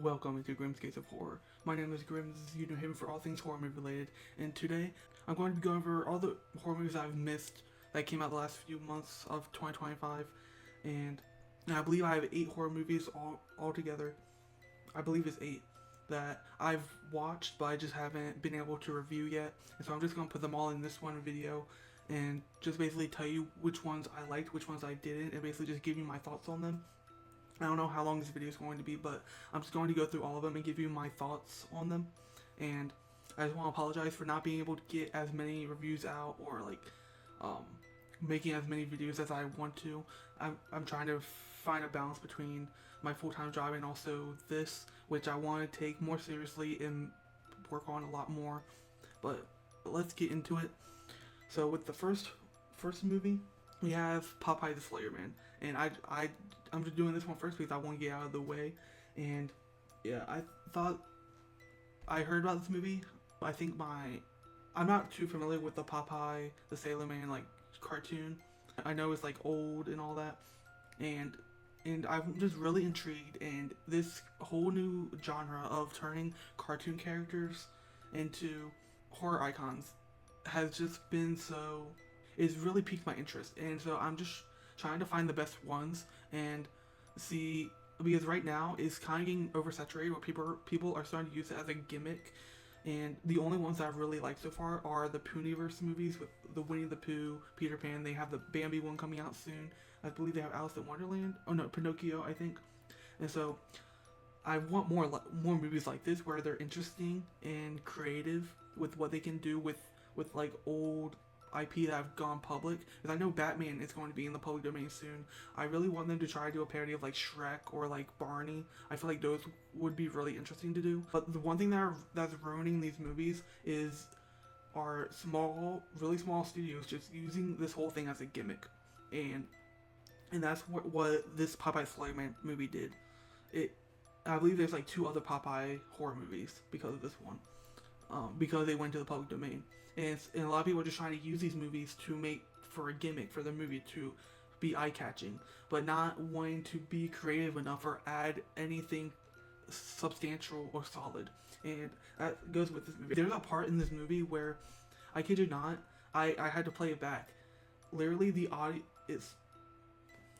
Welcome to Grimm's Gates of Horror. My name is Grimm, this is you know him for all things horror movie related, and today I'm going to be going over all the horror movies I've missed that came out the last few months of 2025, and I believe I have 8 horror movies all together. I believe it's 8 that I've watched, but I just haven't been able to review yet, and so I'm just going to put them all in this one video, and just basically tell you which ones I liked, which ones I didn't, and basically just give you my thoughts on them. I don't know how long this video is going to be, but I'm just going to go through all of them and give you my thoughts on them. And I just want to apologize for not being able to get as many reviews out or making as many videos as I want to. I'm trying to find a balance between my full-time job and also this, which I want to take more seriously and work on a lot more. But let's get into it. So with the first movie, we have Popeye the Slayer Man, and I'm just doing this one first because I want to get out of the way. And yeah, I heard about this movie. I'm not too familiar with the Popeye the Sailor Man cartoon. I know it's old and all that, and I'm just really intrigued. And this whole new genre of turning cartoon characters into horror icons has just been it's really piqued my interest, and so I'm just trying to find the best ones and see, because right now it's kind of getting oversaturated where people are starting to use it as a gimmick, and the only ones that I've really liked so far are the Pooniverse movies with the Winnie the Pooh, Peter Pan. They have the Bambi one coming out soon. I believe they have Alice in Wonderland. Oh no, Pinocchio, I think. And so I want more movies like this where they're interesting and creative with what they can do with old IP that have gone public, because I know Batman is going to be in the public domain soon. I really want them to try to do a parody of Shrek or Barney. I feel like those would be really interesting to do. But the one thing that's ruining these movies are really small studios just using this whole thing as a gimmick, and that's what this Popeye Slayer Man movie did. I believe there's 2 other Popeye horror movies because of this one, because they went to the public domain. And a lot of people are just trying to use these movies to make for a gimmick for the movie to be eye-catching, but not wanting to be creative enough or add anything substantial or solid. And that goes with this movie. There's a part in this movie where, I kid you not, I had to play it back. Literally, the audio is,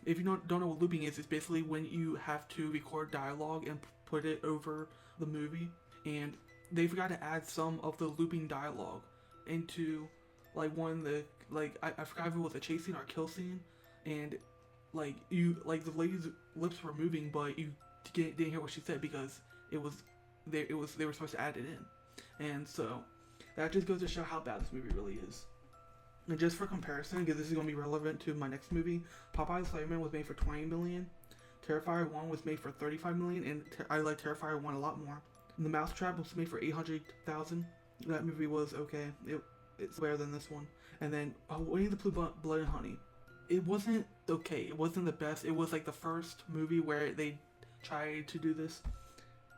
if you don't know what looping is, it's basically when you have to record dialogue and put it over the movie, and they forgot to add some of the looping dialogue into one of the I forgot if it was a chase scene or a kill scene, and the lady's lips were moving, but you didn't hear what she said because they were supposed to add it in. And so that just goes to show how bad this movie really is. And just for comparison, because this is going to be relevant to my next movie, Popeye the Slayer Man was made for $20 million, Terrifier 1 was made for $35 million, and I like Terrifier 1 a lot more. And The Mousetrap was made for $800,000. That movie was okay. It's better than this one. And then Winnie the Pooh, Blood and Honey. It wasn't okay. It wasn't the best. It was the first movie where they tried to do this,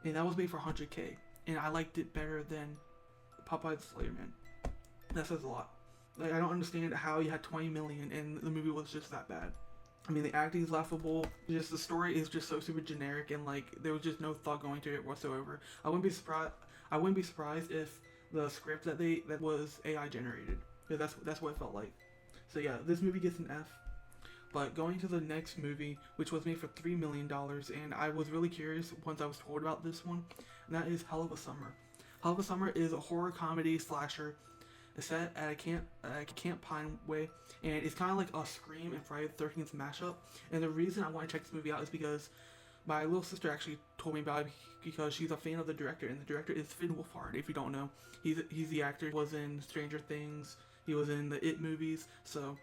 and that was made for $100K. And I liked it better than Popeye the Slayer Man. That says a lot. I don't understand how you had $20 million and the movie was just that bad. I mean, the acting is laughable. Just the story is just so super generic, and there was just no thought going to it whatsoever. I wouldn't be surprised if the script that was AI generated. Because that's what it felt like. So yeah, this movie gets an F. But going to the next movie, which was made for $3 million, and I was really curious once I was told about this one, and that is Hell of a Summer. Hell of a Summer is a horror comedy slasher. It's set at a Camp Pineway, and it's kind of like a Scream and Friday the 13th mashup. And the reason I want to check this movie out is because my little sister actually told me about it because she's a fan of the director, and the director is Finn Wolfhard. If you don't know, he's the actor. He was in Stranger Things. He was in the It movies. So,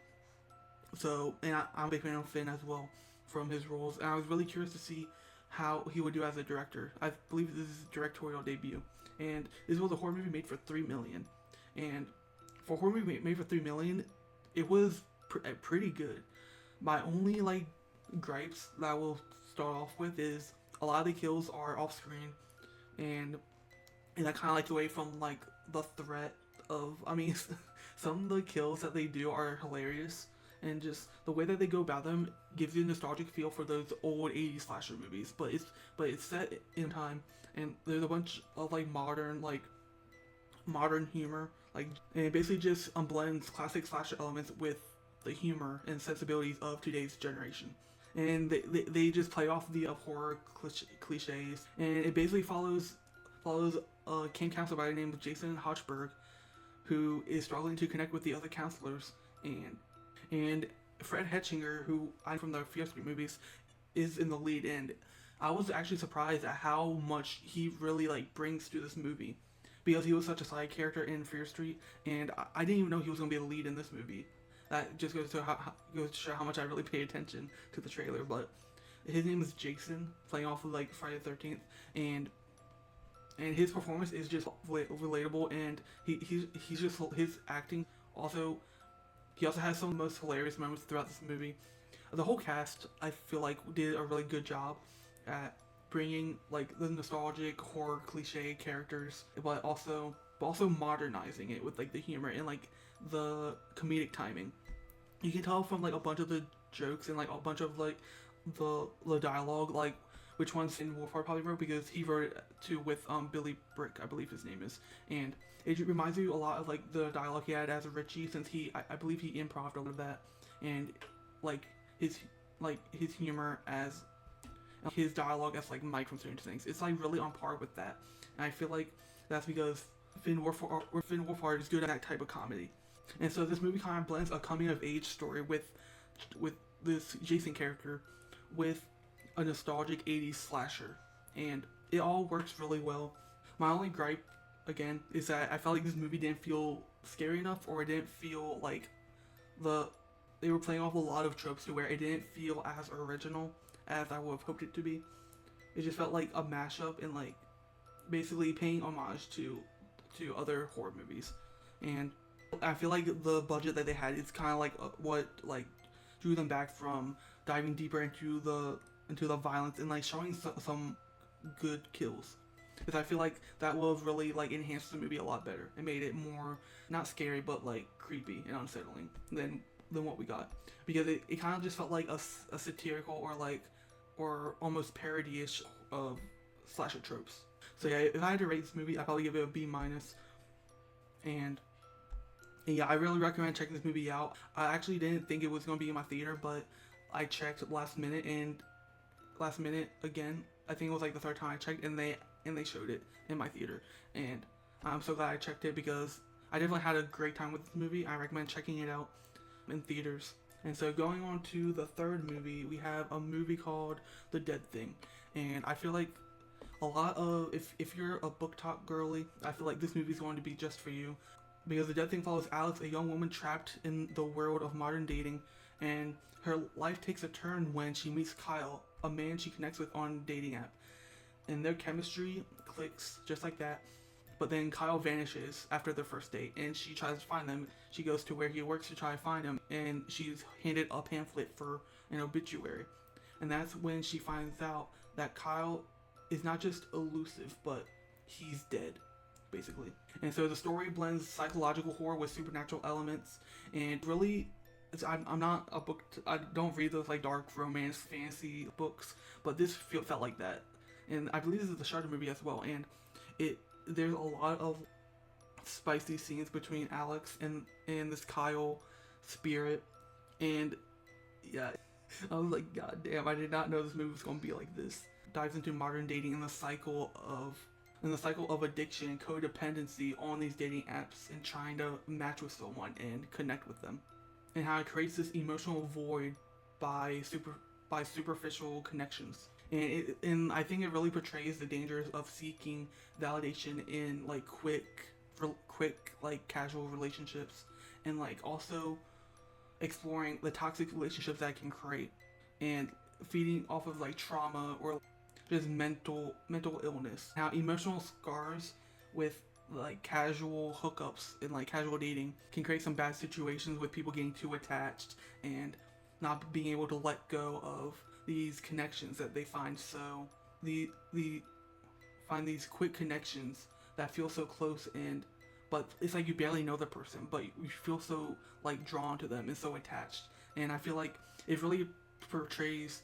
and I'm a big fan of Finn as well from his roles. And I was really curious to see how he would do as a director. I believe this is his directorial debut, and this was a horror movie made for $3 million. And for a horror movie made for $3 million, it was pretty good. My only gripes that I will start off with is a lot of the kills are off screen, and I kind of like away from the threat of, I mean, some of the kills that they do are hilarious, and just the way that they go about them gives you a nostalgic feel for those old 80s slasher movies. But but it's set in time, and there's a bunch of like modern humor, like, and it basically just blends classic slasher elements with the humor and sensibilities of today's generation. And they just play off the horror cliches, and it basically follows a camp counselor by the name of Jason Hochberg, who is struggling to connect with the other counselors, and Fred Hetchinger, who I'm from the Fear Street movies, is in the lead. And I was actually surprised at how much he really like brings to this movie, because he was such a side character in Fear Street, and I didn't even know he was going to be the lead in this movie. That just goes to show how much I really pay attention to the trailer. But his name is Jason, playing off of like Friday the 13th, and his performance is just relatable, and he's just his acting also. He also has some of the most hilarious moments throughout this movie. The whole cast, I feel like, did a really good job at bringing like the nostalgic horror cliche characters, but also modernizing it with like the humor and like the comedic timing. You can tell from like a bunch of the jokes and like a bunch of like the dialogue, like which ones Finn Wolfhard probably wrote, because he wrote it too with Billy Brick, I believe his name is, and it reminds you a lot of like the dialogue he had as Richie, since I believe he improv'd a lot of that, and like his humor as his dialogue as like Mike from Stranger Things. It's like really on par with that, and I feel like that's because Finn Wolfhard is good at that type of comedy. And so this movie kind of blends a coming of age story with this Jason character with a nostalgic 80s slasher, and it all works really well. My only gripe, again, is that I felt like this movie didn't feel scary enough, or it didn't feel like they were playing off a lot of tropes to where it didn't feel as original as I would have hoped it to be. It just felt like a mashup and like basically paying homage to other horror movies. And I feel like the budget that they had is kind of like what like drew them back from diving deeper into the violence and like showing some good kills. Because I feel like that would have really like enhanced the movie a lot better and made it more not scary but like creepy and unsettling than what we got. Because it kind of just felt like a satirical or almost parody-ish of slasher tropes. So yeah, if I had to rate this movie, I'd probably give it a B-. And yeah, I really recommend checking this movie out. I actually didn't think it was going to be in my theater, but I checked last minute again. I think it was like the third time I checked, and they showed it in my theater. And I'm so glad I checked it, because I definitely had a great time with this movie. I recommend checking it out in theaters. And so going on to the third movie, we have a movie called The Dead Thing. And I feel like a lot of, if you're a book talk girly, I feel like this movie is going to be just for you. Because The Dead Thing follows Alex, a young woman trapped in the world of modern dating, and her life takes a turn when she meets Kyle, a man she connects with on a dating app. And their chemistry clicks just like that. But then Kyle vanishes after their first date, and she tries to find him. She goes to where he works to try to find him, and she's handed a pamphlet for an obituary. And that's when she finds out that Kyle is not just elusive, but he's dead, basically. And so the story blends psychological horror with supernatural elements, and really, I'm not a book. I don't read those like dark romance fantasy books, but this felt like that. And I believe this is a Shudder movie as well. And there's a lot of spicy scenes between Alex and this Kyle spirit, and yeah, I was like, God damn, I did not know this movie was gonna be like this. Dives into modern dating and the cycle of addiction and codependency on these dating apps, and trying to match with someone and connect with them, and how it creates this emotional void by superficial connections. And I think it really portrays the dangers of seeking validation in like quick like casual relationships, and like also exploring the toxic relationships that it can create, and feeding off of like trauma or just mental illness. How emotional scars with like casual hookups and like casual dating can create some bad situations with people getting too attached and not being able to let go of these connections that they find. So find these quick connections that feel so close, but it's like you barely know the person, but you feel so like drawn to them and so attached. And I feel like it really portrays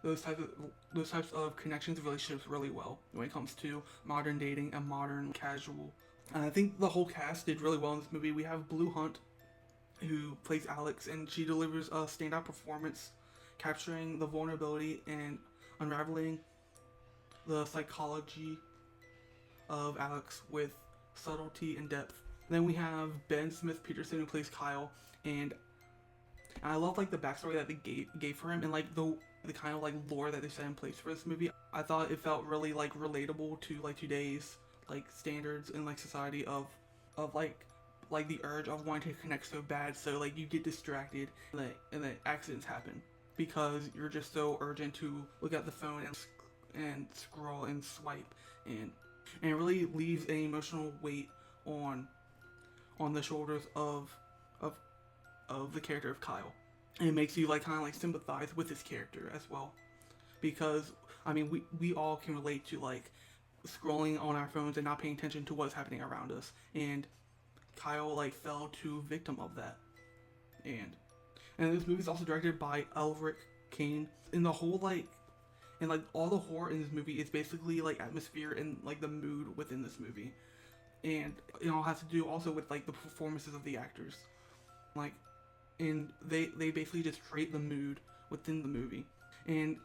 those types of connections, relationships really well when it comes to modern dating and modern casual. And I think the whole cast did really well in this movie. We have Blue Hunt, who plays Alex, and she delivers a standout performance, capturing the vulnerability and unraveling the psychology of Alex with subtlety and depth. Then we have Ben Smith Peterson, who plays Kyle, and I love like the backstory that they gave for him, and like the kind of like lore that they set in place for this movie. I thought it felt really like relatable to like today's like standards in like society of like the urge of wanting to connect so bad, so like you get distracted and then accidents happen because you're just so urgent to look at the phone and scroll and swipe, and it really leaves an emotional weight on the shoulders of the character of Kyle. And it makes you like kind of like sympathize with his character as well, because I mean we all can relate to like scrolling on our phones and not paying attention to what's happening around us, and Kyle like fell to victim of that. And this movie is also directed by Elric Kane. And the whole like all the horror in this movie is basically like atmosphere and like the mood within this movie, and it all has to do also with like the performances of the actors, like, and they basically just create the mood within the movie, and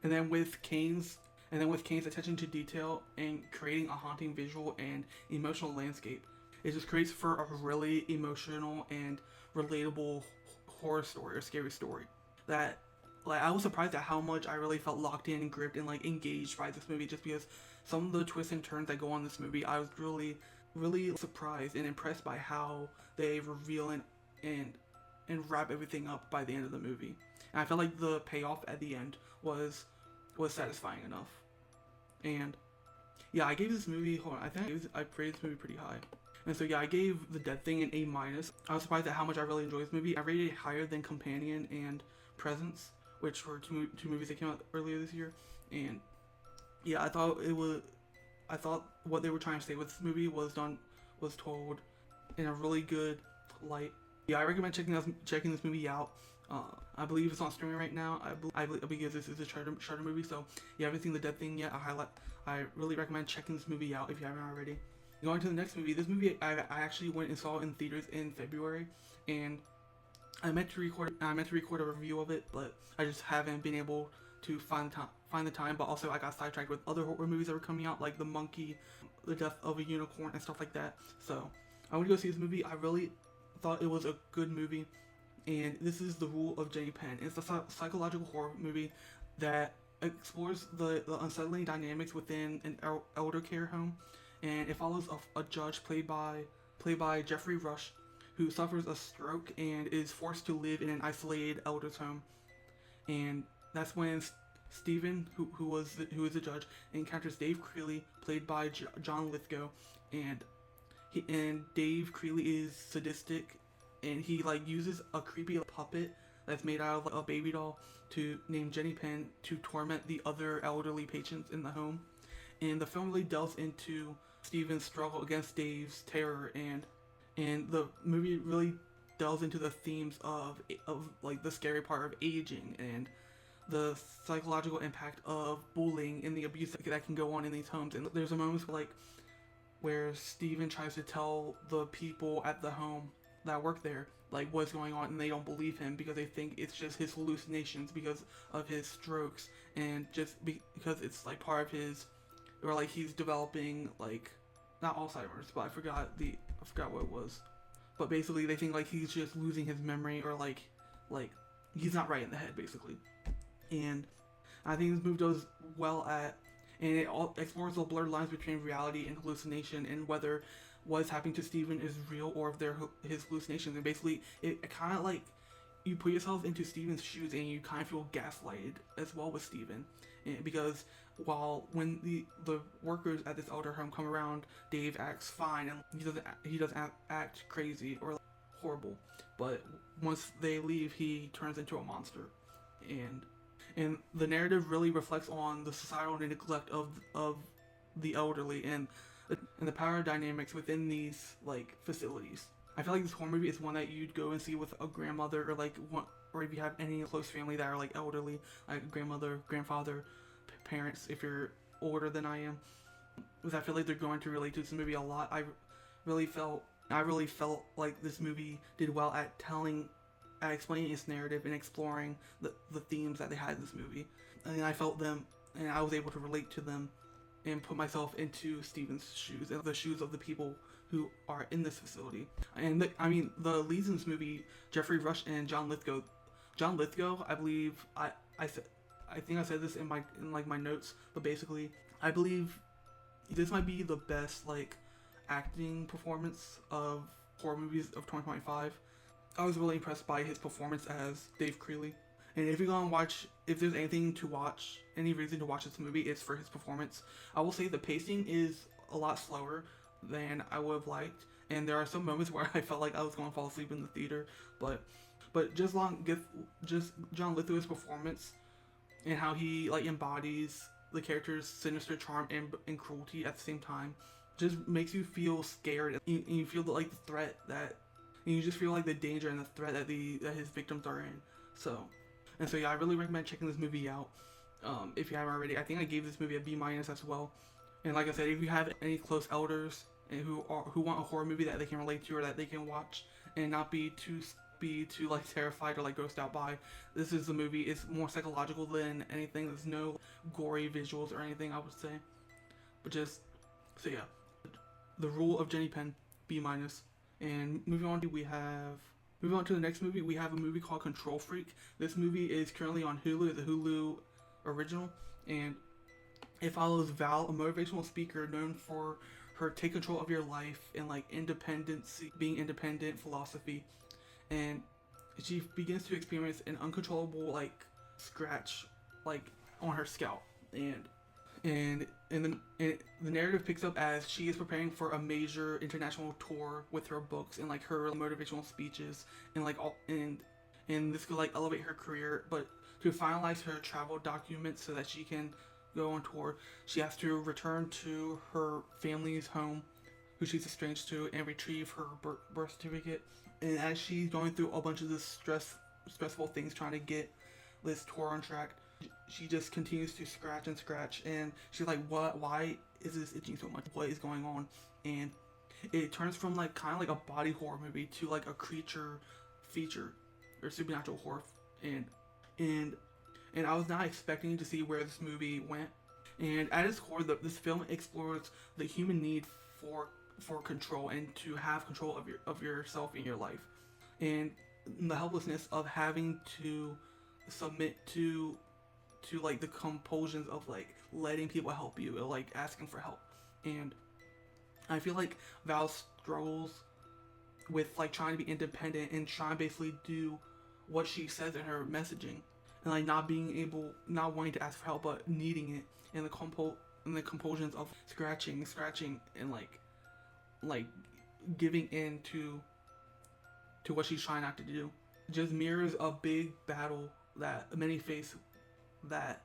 then with Kane's attention to detail and creating a haunting visual and emotional landscape, it just creates for a really emotional and relatable horror story or scary story that like I was surprised at how much I really felt locked in and gripped and like engaged by this movie, just because some of the twists and turns that go on in this movie, I was really surprised and impressed by how they reveal and wrap everything up by the end of the movie. And I felt like the payoff at the end was satisfying enough. And yeah, I gave this movie, I praised this movie pretty high. And so yeah, I gave The Dead Thing an A-. I was surprised at how much I really enjoyed this movie. I rated it higher than Companion and Presence, which were two movies that came out earlier this year. And yeah, I thought what they were trying to say with this movie was told in a really good light. Yeah, I recommend checking this movie out. I believe it's on streaming right now. I believe because this is a Shudder movie. So if you haven't seen The Dead Thing yet, I really recommend checking this movie out if you haven't already. Going to the next movie. This movie I actually went and saw in theaters in February, and I meant to record a review of it, but I just haven't been able to find the time. But also I got sidetracked with other horror movies that were coming out, like The Monkey, The Death of a Unicorn, and stuff like that. So I went to go see this movie. I really thought it was a good movie, and this is The Rule of Jenny Penn. It's a psychological horror movie that explores the unsettling dynamics within an elder care home, and it follows a judge played by Jeffrey Rush, who suffers a stroke and is forced to live in an isolated elder's home. And that's when Stephen, who is the judge, encounters Dave Creeley, played by John Lithgow, and Dave Creeley is sadistic, and he like uses a creepy puppet that's made out of a baby doll named Jenny Penn to torment the other elderly patients in the home. And the film really delves into Stephen's struggle against Dave's terror, and the movie really delves into the themes of like the scary part of aging and the psychological impact of bullying and the abuse that can go on in these homes. And there's a moment where Stephen tries to tell the people at the home that work there like what's going on, and they don't believe him because they think it's just his hallucinations because of his strokes, and just because it's like part of his, or like he's developing like not Alzheimer's, but I forgot what it was. But basically they think like he's just losing his memory, or like he's not right in the head basically. And I think this movie does well and it all explores the blurred lines between reality and hallucination, and whether what's happening to Stephen is real or if they're his hallucinations. And basically it kind of like you put yourself into Stephen's shoes and you kind of feel gaslighted as well with Stephen, and because when the workers at this elder home come around, Dave acts fine and he doesn't act crazy or horrible, but once they leave he turns into a monster. And the narrative really reflects on the societal neglect of the elderly and the power dynamics within these like facilities. I feel like this horror movie is one that you'd go and see with a grandmother, or like one, or if you have any close family that are like elderly, like grandmother, grandfather, parents, if you're older than I am, because I feel like they're going to relate to this movie a lot. Really felt I really felt like this movie did well at explaining its narrative and exploring the themes that they had in this movie. And I felt them, and I was able to relate to them and put myself into Steven's shoes and the shoes of the people who are in this facility. And the leads in this movie, Jeffrey Rush and John Lithgow. John Lithgow, I believe, I think I said this in my notes, but basically, I believe this might be the best like acting performance of horror movies of 2025. I was really impressed by his performance as Dave Creeley. And if you're gonna watch, if there's anything to watch, any reason to watch this movie, it's for his performance. I will say the pacing is a lot slower than I would have liked, and there are some moments where I felt like I was going to fall asleep in the theater. But just John Lithgow's performance and how he like embodies the character's sinister charm and cruelty at the same time just makes you feel scared, and you feel the threat that, and you just feel like the danger and the threat that his victims are in. So yeah, I really recommend checking this movie out. If you haven't already, I think I gave this movie a B- as well. And like I said, if you have any close elders and who want a horror movie that they can relate to or that they can watch and not be too like terrified or like grossed out by, this is the movie. It's more psychological than anything. There's no gory visuals or anything, I would say. But just so yeah, The Rule of Jenny Penn, B-. And moving on to the next movie, we have a movie called Control Freak. This movie is currently on Hulu. It's a Hulu original, and it follows Val, a motivational speaker known for her take control of your life and like being independent philosophy. And she begins to experience an uncontrollable like scratch like on her scalp, and the narrative picks up as she is preparing for a major international tour with her books and like her motivational speeches and and this could like elevate her career. But to finalize her travel documents so that she can go on tour, she has to return to her family's home, who she's estranged to, and retrieve her birth certificate. And as she's going through a bunch of this stressful things trying to get this tour on track, she just continues to scratch, and she's like, what, why is this itching so much? What is going on? And it turns from like kind of like a body horror movie to like a creature feature or supernatural horror. And I was not expecting to see where this movie went. And at its core, this film explores the human need for control and to have control of yourself in your life, and the helplessness of having to submit to like the compulsions of like letting people help you or like asking for help. And I feel like Val struggles with like trying to be independent and trying to basically do what she says in her messaging, and like not wanting to ask for help but needing it, and the compulsions of scratching and like giving in to what she's trying not to do just mirrors a big battle that many face, that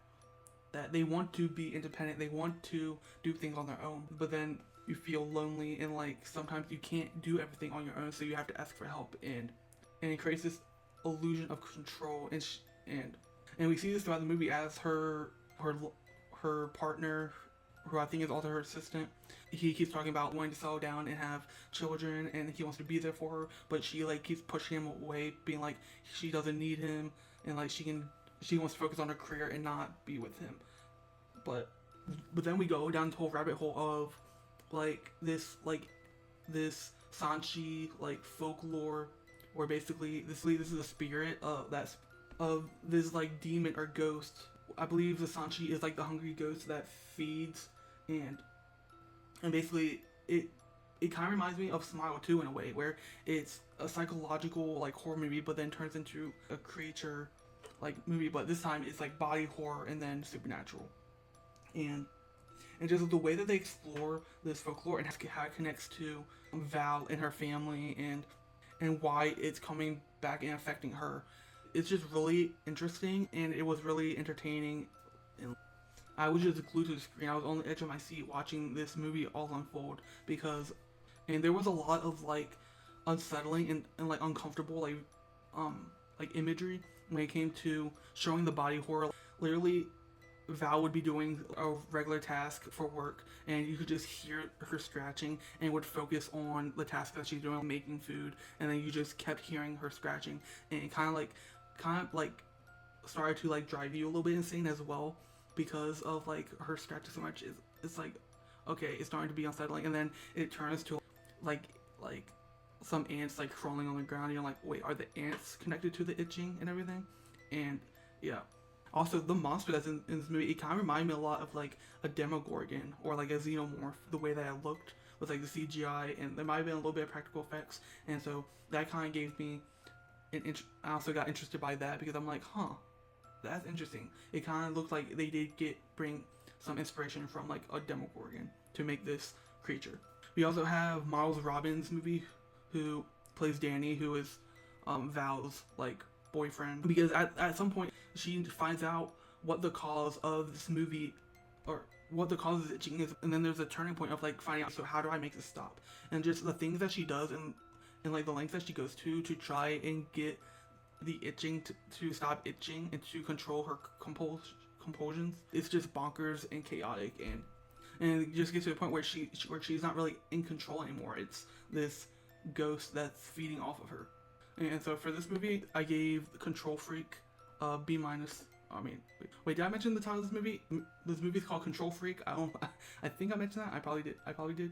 they want to be independent, they want to do things on their own, but then you feel lonely and like sometimes you can't do everything on your own, so you have to ask for help, and it creates this illusion of control, and we see this throughout the movie as her partner, who I think is also her assistant, he keeps talking about wanting to settle down and have children, and he wants to be there for her, but she like keeps pushing him away, being like she doesn't need him, and like she wants to focus on her career and not be with him. But then we go down the whole rabbit hole of like this Sanchi like folklore, where basically this is a spirit of this like demon or ghost. I believe the Sanchi is like the hungry ghost that feeds, and basically it kind of reminds me of Smile 2 in a way, where it's a psychological like horror movie, but then turns into a creature like movie, but this time it's like body horror and then supernatural, and just the way that they explore this folklore and how it connects to Val and her family, and why it's coming back and affecting her. It's just really interesting, and it was really entertaining. And I was just glued to the screen. I was on the edge of my seat watching this movie all unfold, and there was a lot of like unsettling and like uncomfortable like imagery when it came to showing the body horror. Literally, Val would be doing a regular task for work, and you could just hear her scratching, and would focus on the task that she's doing, making food, and then you just kept hearing her scratching, and it kind of like started to like drive you a little bit insane as well, because of like her scratching so much. It's like, okay, it's starting to be unsettling, and then it turns to like like some ants like crawling on the ground, and you're like, wait, are the ants connected to the itching and everything? And yeah. Also, the monster that's in this movie, it kind of reminded me a lot of like a Demogorgon or like a Xenomorph. The way that it looked with like the CGI, and there might have been a little bit of practical effects, and so that kind of gave me I also got interested by that, because I'm like, huh, that's interesting. It kind of looked like they did bring some inspiration from like a Demogorgon to make this creature. We also have Miles Robbins' movie, who plays Danny, who is Val's like boyfriend, because at some point she finds out what the cause of this movie, or what the cause of itching is, and then there's a turning point of like finding out, so how do I make this stop, and just the things that she does, and like the lengths that she goes to try and get the itching to stop itching and to control her compulsions. It's just bonkers and chaotic, and it just gets to a point where she's not really in control anymore. It's this ghost that's feeding off of her. And so for this movie, I gave Control Freak B minus. I mean, wait, did I mention the title of this movie? This movie is called Control Freak. I think I mentioned that. I probably did.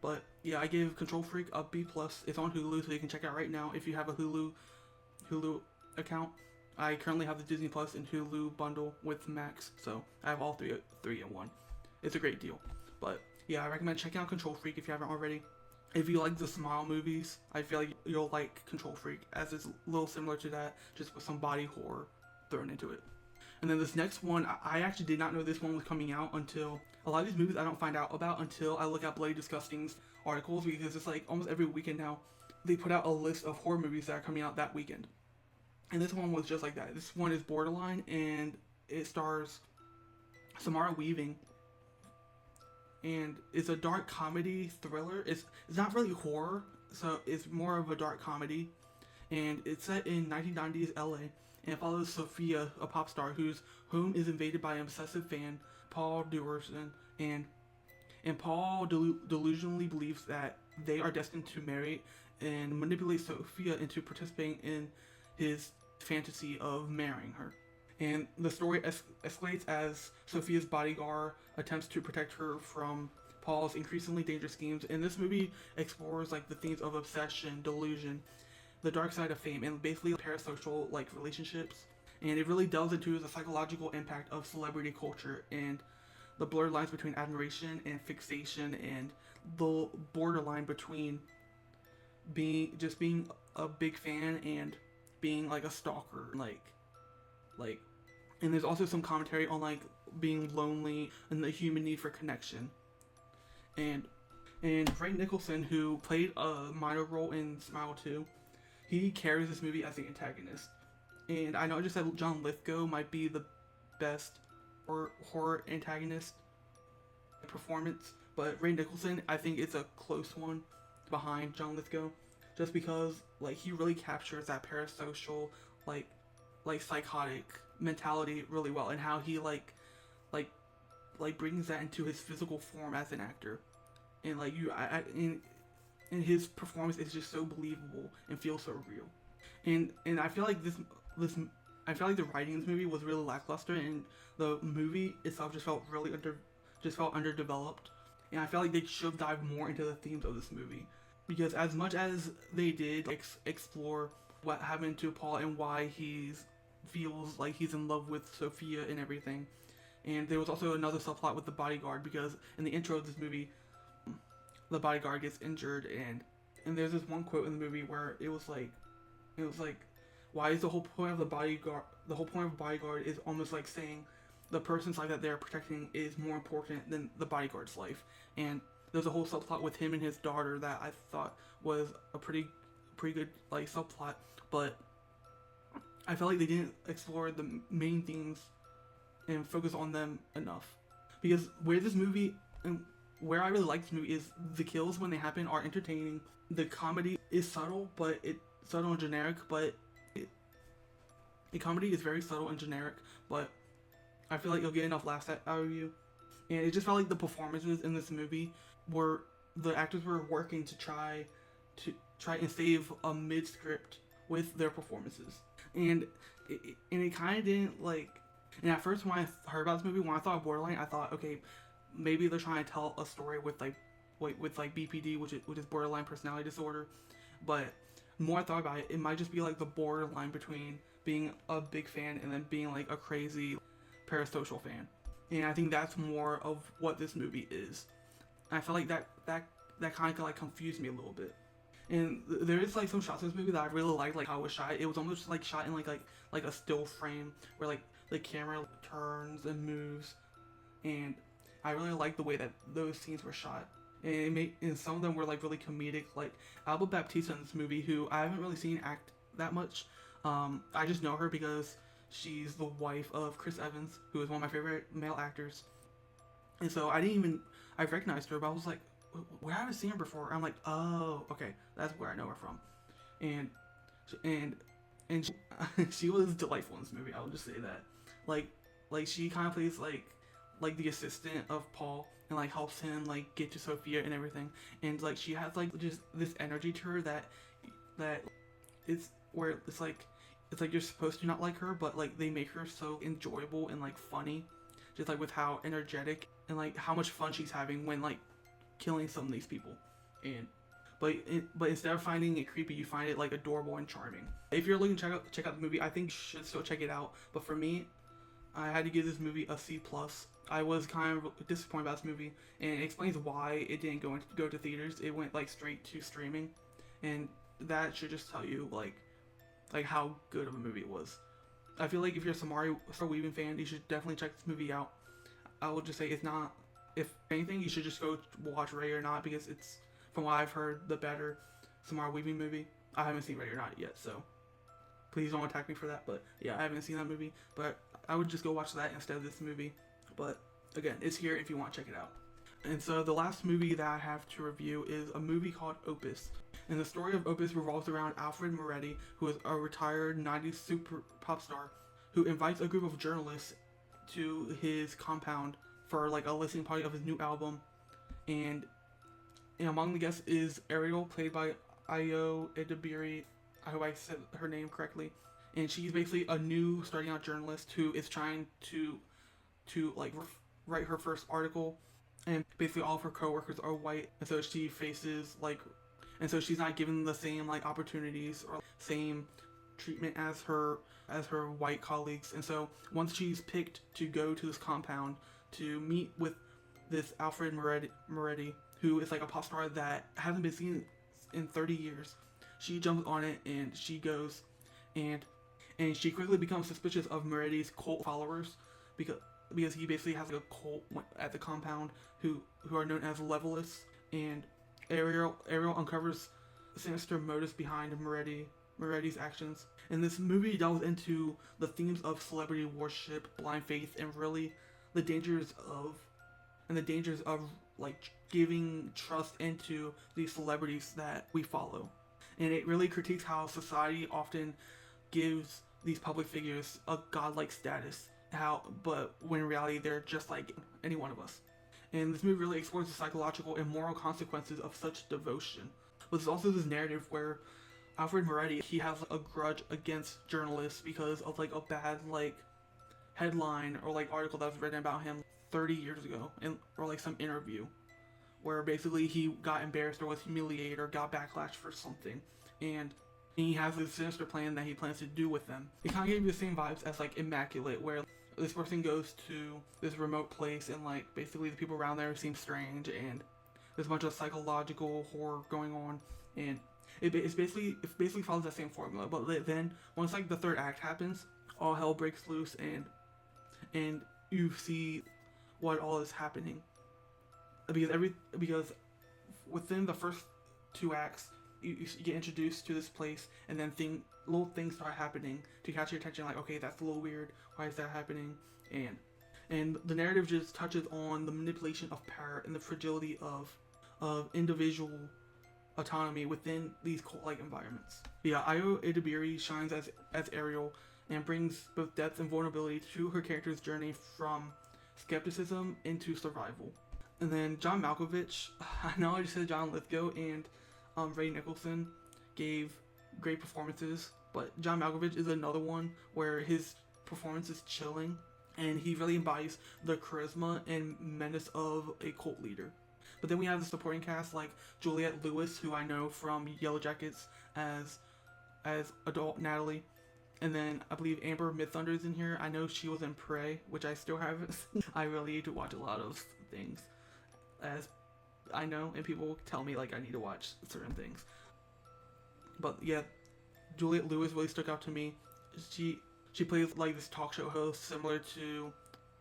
But yeah, I gave Control Freak a B plus. It's on Hulu, so you can check it out right now if you have a Hulu account. I currently have the Disney Plus and Hulu bundle with Max, so I have all three in one. It's a great deal. But yeah, I recommend checking out Control Freak if you haven't already. If you like the Smile movies, I feel like you'll like Control Freak, as it's a little similar to that, just with some body horror thrown into it. And then this next one, I actually did not know this one was coming out until, a lot of these movies I don't find out about until I look at Bloody Disgusting's articles, because it's like almost every weekend now, they put out a list of horror movies that are coming out that weekend. And this one was just like that. This one is Borderline, and it stars Samara Weaving, and it's a dark comedy thriller. It's not really horror, so it's more of a dark comedy, and it's set in 1990s LA, and it follows Sophia, a pop star whose home is invaded by an obsessive fan, Paul Dewerson, and Paul delusionally believes that they are destined to marry, and manipulates Sophia into participating in his fantasy of marrying her. And the story escalates as Sophia's bodyguard attempts to protect her from Paul's increasingly dangerous schemes. And this movie explores like the themes of obsession, delusion, the dark side of fame, and basically parasocial like relationships. And it really delves into the psychological impact of celebrity culture and the blurred lines between admiration and fixation, and the borderline between being a big fan and being like a stalker, like and there's also some commentary on like being lonely and the human need for connection. And Ray Nicholson, who played a minor role in Smile 2, he carries this movie as the antagonist. And I know I just said John Lithgow might be the best or horror antagonist performance, but Ray Nicholson, I think it's a close one behind John Lithgow, just because like he really captures that parasocial like psychotic mentality really well, and how he like brings that into his physical form as an actor, and like and his performance is just so believable and feels so real. And I feel like I feel like the writing in this movie was really lackluster, and the movie itself just felt underdeveloped. And I feel like they should dive more into the themes of this movie, because as much as they did explore what happened to Paul and why he feels like he's in love with Sophia and everything, and there was also another subplot with the bodyguard, because in the intro of this movie, the bodyguard gets injured, and there's this one quote in the movie where it was like, why is the whole point of a bodyguard is almost like saying the person's life that they're protecting is more important than the bodyguard's life. And there's a whole subplot with him and his daughter that I thought was a pretty good like subplot, but I felt like they didn't explore the main themes and focus on them enough. Because where this movie where I really like this movie is the kills when they happen are entertaining. The comedy is subtle, but it's subtle and generic, but the comedy is very subtle and generic, but I feel like you'll get enough laughs out of you. And it just felt like the performances in this movie were the actors were working to try and save a mid script with their performances, and it kind of didn't like. And at first, when I heard about this movie, when I thought of Borderline, I thought, okay, maybe they're trying to tell a story with like BPD, which is borderline personality disorder. But the more I thought about it, it might just be like the borderline between being a big fan and then being like a crazy parasocial fan. And I think that's more of what this movie is. And I feel like that kind of like confused me a little bit. And there is like some shots in this movie that I really liked, like how it was shot. It was almost like shot in like a still frame where like the camera turns and moves, and I really like the way that those scenes were shot. And some of them were like really comedic. Like Alba Baptista in this movie, who I haven't really seen act that much. I just know her because she's the wife of Chris Evans, who is one of my favorite male actors. And so I recognized her, but I was like, where have I seen her before? I'm like, oh, okay, that's where I know her from. And she, she was delightful in this movie. I will just say that. Like she kind of plays like the assistant of Paul and like helps him like get to Sophia and everything. And like she has like just this energy to her that it's where it's like you're supposed to not like her, but like they make her so enjoyable and like funny, just like with how energetic and like how much fun she's having when like killing some of these people. And but instead of finding it creepy, you find it like adorable and charming. If you're looking to check out the movie, I think you should still check it out. But for me, I had to give this movie a C+. I was kind of disappointed about this movie, and it explains why it didn't go to theaters. It went like straight to streaming, and that should just tell you like how good of a movie it was. I feel like if you're a Samara Weaving fan, you should definitely check this movie out. I will just say it's not. If anything, you should just go watch Ready or Not, because it's, from what I've heard, the better Samara Weaving movie. I haven't seen Ready or Not yet, so please don't attack me for that. But yeah, I haven't seen that movie, but I would just go watch that instead of this movie. But again, it's here if you want to check it out. And so the last movie that I have to review is a movie called Opus. And the story of Opus revolves around Alfred Moretti, who is a retired 90s super pop star who invites a group of journalists to his compound for like a listening party of his new album. And among the guests is Ariel, played by Ayo Edebiri. I hope I said her name correctly. And she's basically a new starting out journalist who is trying to like write her first article. And basically all of her coworkers are white, and so she faces like, and so she's not given the same like opportunities or like, treatment as her white colleagues. And so once she's picked to go to this compound to meet with this Alfred Moretti, who is like a pop star that hasn't been seen in 30 years, she jumps on it and she goes, and she quickly becomes suspicious of Moretti's cult followers because he basically has like a cult at the compound who are known as Levelists. And Ariel uncovers sinister motives behind Moretti's actions. And this movie delves into the themes of celebrity worship, blind faith, and really the dangers of like giving trust into these celebrities that we follow. And it really critiques how society often gives these public figures a godlike status, but when in reality they're just like any one of us. And this movie really explores the psychological and moral consequences of such devotion. But there's also this narrative where Alfred Moretti, he has a grudge against journalists because of like a bad like headline or like article that was written about him 30 years ago, or like some interview where basically he got embarrassed or was humiliated or got backlash for something, and he has this sinister plan that he plans to do with them. It kind of gave me the same vibes as like Immaculate, where this person goes to this remote place and like basically the people around there seem strange, and there's a bunch of psychological horror going on, and it basically follows that same formula. But then once like the third act happens, all hell breaks loose, and you see what all is happening, because within the first two acts you get introduced to this place, and then little things start happening to catch your attention, like, okay, that's a little weird, why is that happening? And and the narrative just touches on the manipulation of power and the fragility of individual autonomy within these cult-like environments. But yeah, Ayo Edebiri shines as Ariel and brings both depth and vulnerability to her character's journey from skepticism into survival. And then John Malkovich, I know I just said John Lithgow and Ray Nicholson gave great performances, but John Malkovich is another one where his performance is chilling and he really embodies the charisma and menace of a cult leader. But then we have the supporting cast like Juliette Lewis, who I know from Yellow Jackets as adult Natalie. And then I believe Amber Midthunder is in here. I know she was in Prey, which I still haven't seen. I really need to watch a lot of things, as I know, and people tell me like I need to watch certain things. But yeah, Juliette Lewis really stuck out to me. She plays like this talk show host similar to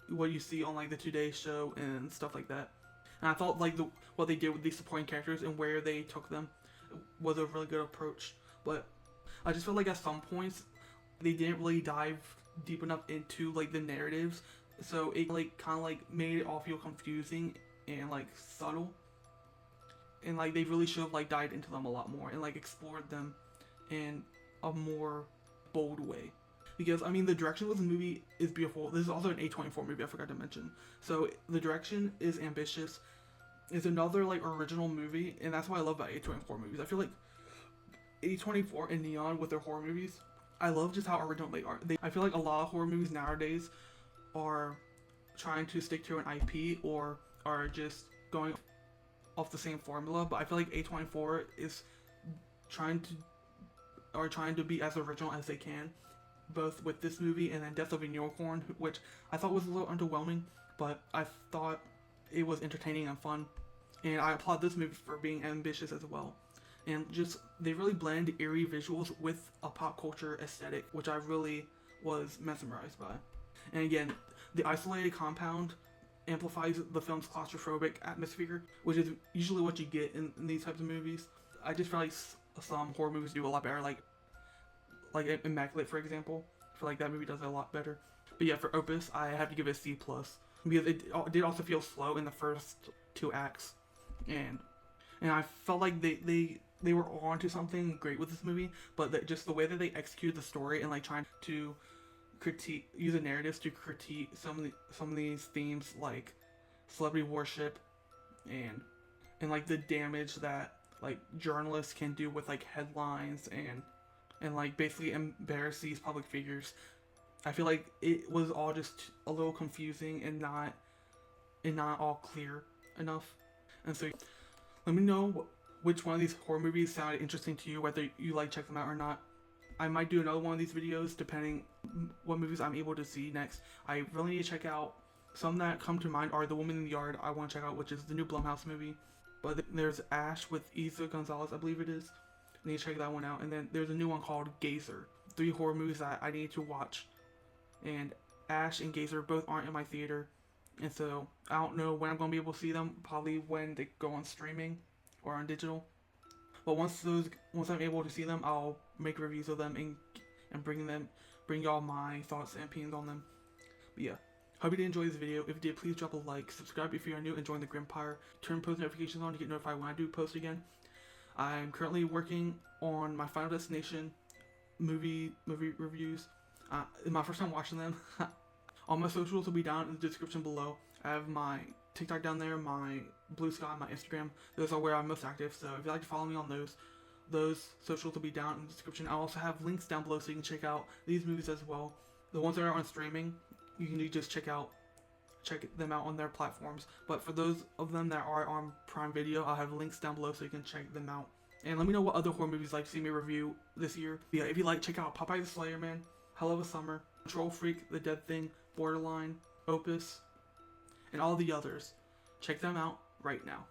what you see on like the Today Show and stuff like that. And I thought like what they did with these supporting characters and where they took them was a really good approach. But I just felt like at some points they didn't really dive deep enough into like the narratives, so it like kind of like made it all feel confusing and like subtle. And like they really should have like dived into them a lot more and like explored them in a more bold way. Because I mean the direction of this movie is beautiful. This is also an A24 movie, I forgot to mention. So the direction is ambitious. It's another like original movie, and that's what I love about A24 movies. I feel like A24 and Neon with their horror movies, I love just how original they are. I feel like a lot of horror movies nowadays are trying to stick to an IP or are just going off the same formula, but I feel like A24 is trying to be as original as they can, both with this movie and then Death of a Unicorn, which I thought was a little underwhelming, but I thought it was entertaining and fun, and I applaud this movie for being ambitious as well. And just they really blend eerie visuals with a pop culture aesthetic, which I really was mesmerized by. And again, the isolated compound amplifies the film's claustrophobic atmosphere, which is usually what you get in these types of movies. I just feel like some horror movies do a lot better, like Immaculate, for example. I feel like that movie does it a lot better. But yeah, for Opus, I have to give it a C+, because it did also feel slow in the first 2 acts, and I felt like they were on to something great with this movie, but just the way that they executed the story and like trying to use the narratives to critique some of these themes like celebrity worship and like the damage that like journalists can do with like headlines and like basically embarrass these public figures. I feel like it was all just a little confusing and not all clear enough. And so let me know which one of these horror movies sounded interesting to you, whether you like check them out or not. I might do another one of these videos depending what movies I'm able to see next. I really need to check out some that come to mind are The Woman in the Yard I want to check out, which is the new Blumhouse movie. But there's Ash with Isa Gonzalez, I believe it is. I need to check that one out. And then there's a new one called Gazer. 3 horror movies that I need to watch. And Ash and Gazer both aren't in my theater. And so I don't know when I'm going to be able to see them. Probably when they go on streaming or on digital. But once I'm able to see them, I'll make reviews of them and bring y'all my thoughts and opinions on them. But yeah, hope you did enjoy this video. If you did, please drop a like, subscribe if you are new, and join the Grimpire. Turn post notifications on to get notified when I do post again. I'm currently working on my Final Destination movie reviews. It's my first time watching them. All my socials will be down in the description below. I have my TikTok down there, my Blue Sky, my Instagram. Those are where I'm most active, so if you'd like to follow me on those socials will be down in the description. I also have links down below so you can check out these movies as well. The ones that are on streaming, you can just check them out on their platforms. But for those of them that are on Prime Video, I'll have links down below so you can check them out. And let me know what other horror movies like to see me review this year. But yeah, if you like, check out Popeye the Slayer Man, Hell of a Summer, Control Freak, The Dead Thing, Borderline, Opus, and all the others. Check them out right now.